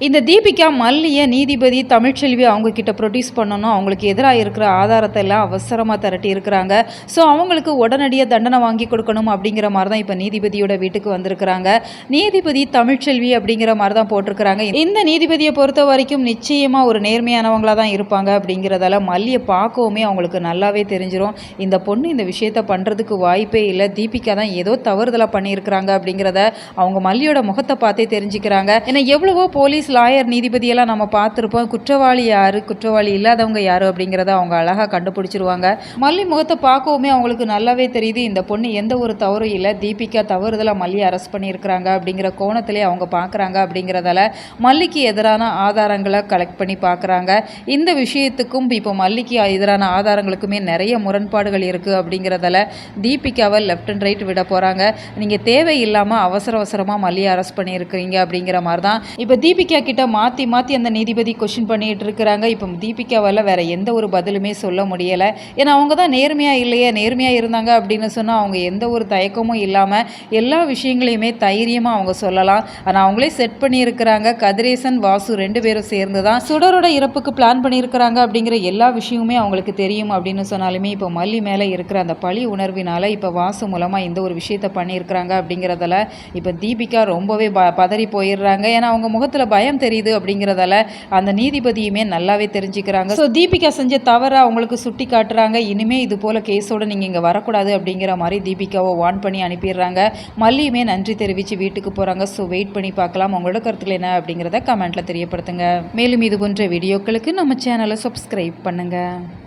இந்த தீபிகா மல்லியை நீதிபதி தமிழ்ச்செல்வி அவங்க கிட்ட ப்ரொடியூஸ் பண்ணணும், அவங்களுக்கு எதிராக இருக்கிற ஆதாரத்தை எல்லாம் அவசரமாக திரட்டி இருக்கிறாங்க. ஸோ அவங்களுக்கு உடனடியாக தண்டனை வாங்கி கொடுக்கணும் அப்படிங்கிற மாதிரி தான் இப்போ நீதிபதியோட வீட்டுக்கு வந்திருக்கிறாங்க. நீதிபதி தமிழ்ச்செல்வி அப்படிங்கிற மாதிரி தான் போட்டிருக்கிறாங்க. இந்த நீதிபதியை பொறுத்த வரைக்கும் நிச்சயமாக ஒரு நேர்மையானவங்களாக தான் இருப்பாங்க அப்படிங்கிறதால மல்லியை பார்க்கவுமே அவங்களுக்கு நல்லாவே தெரிஞ்சிடும். இந்த பொண்ணு இந்த விஷயத்த பண்ணுறதுக்கு வாய்ப்பே இல்லை, தீபிகா தான் ஏதோ தவறுதலாக பண்ணியிருக்கிறாங்க அப்படிங்கிறத அவங்க மல்லியோட முகத்தை பார்த்தே தெரிஞ்சுக்கிறாங்க. ஏன்னா எவ்வளவோ போலீஸ் லாயர் நீதிபதியெல்லாம் நம்ம பார்த்துருப்போம். குற்றவாளி யார், குற்றவாளி இல்லாதவங்க யார் அப்படிங்கிறத அவங்க அழகாக கண்டுபிடிச்சிருவாங்க. மல்லி முகத்தை பார்க்கவுமே அவங்களுக்கு நல்லாவே தெரியுது இந்த பொண்ணு எந்த ஒரு தவறும் இல்லை, தீபிகா தவறுதலாக மல்லியை அரெஸ்ட் பண்ணியிருக்கிறாங்க அப்படிங்கிற கோணத்திலே அவங்க பார்க்குறாங்க. அப்படிங்கிறதால மல்லிக்கு எதிரான ஆதாரங்களை கலெக்ட் பண்ணி பார்க்குறாங்க. இந்த விஷயத்துக்கும் இப்போ மல்லிக்கு எதிரான ஆதாரங்களுக்குமே நிறைய முரண்பாடுகள் இருக்குது. அப்படிங்கிறதால தீபிகாவை லெஃப்ட் அண்ட் ரைட் விட போகிறாங்க. நீங்கள் தேவையில்லாமல் அவசரமாக மல்லியை அரெஸ்ட் பண்ணியிருக்கிறீங்க அப்படிங்கிற மாதிரி தான் இப்போ தீபிகா கிட்ட மாற்றி அந்த நீதிபதி கொஸ்டின் பண்ணிட்டு இருக்கிறாங்க. இப்போ தீபிகாவால் வேற எந்த ஒரு பதிலுமே சொல்ல முடியலை. ஏன்னா அவங்க தான் நேர்மையாக இல்லையே, நேர்மையாக இருந்தாங்க அப்படின்னு சொன்னால் அவங்க எந்த ஒரு தயக்கமும் இல்லாமல் எல்லா விஷயங்களையுமே தைரியமாக அவங்க சொல்லலாம். ஆனால் அவங்களே செட் பண்ணியிருக்கிறாங்க. கதிரேசன் வாசு 2 பேரும் சேர்ந்து தான் சுடரோட இறப்புக்கு பிளான் பண்ணியிருக்கிறாங்க அப்படிங்கிற எல்லா விஷயமுமே அவங்களுக்கு தெரியும். அப்படின்னு சொன்னாலுமே இப்போ மல்லி மேலே இருக்கிற அந்த பழி உணர்வினால இப்போ வாசு மூலமாக இந்த ஒரு விஷயத்த பண்ணியிருக்கிறாங்க. அப்படிங்கிறதால இப்போ தீபிகா ரொம்பவே பதறி போயிடுறாங்க. ஏன்னா அவங்க முகத்தில் பயம் தெரியுது. அப்படிங்கிறதால அந்த நீதிபதியுமே நல்லாவே தெரிஞ்சுக்கிறாங்க. ஸோ தீபிகா செஞ்ச தவறை அவங்களுக்கு சுட்டி காட்டுறாங்க. இனிமேல் இது போல் கேஸோட நீங்கள் இங்கே வரக்கூடாது அப்படிங்கிற மாதிரி தீபிகாவை வார்ன் பண்ணி அனுப்பிடுறாங்க. மல்லியுமே நன்றி தெரிவித்து வீட்டுக்கு போகிறாங்க. ஸோ வெயிட் பண்ணி பார்க்கலாம். உங்களோட கருத்துக்கள் என்ன அப்படிங்கிறத கமெண்ட்டில் தெரியப்படுத்துங்க. மேலும் இது போன்ற வீடியோக்களுக்கு நம்ம சேனலை சப்ஸ்கிரைப் பண்ணுங்கள்.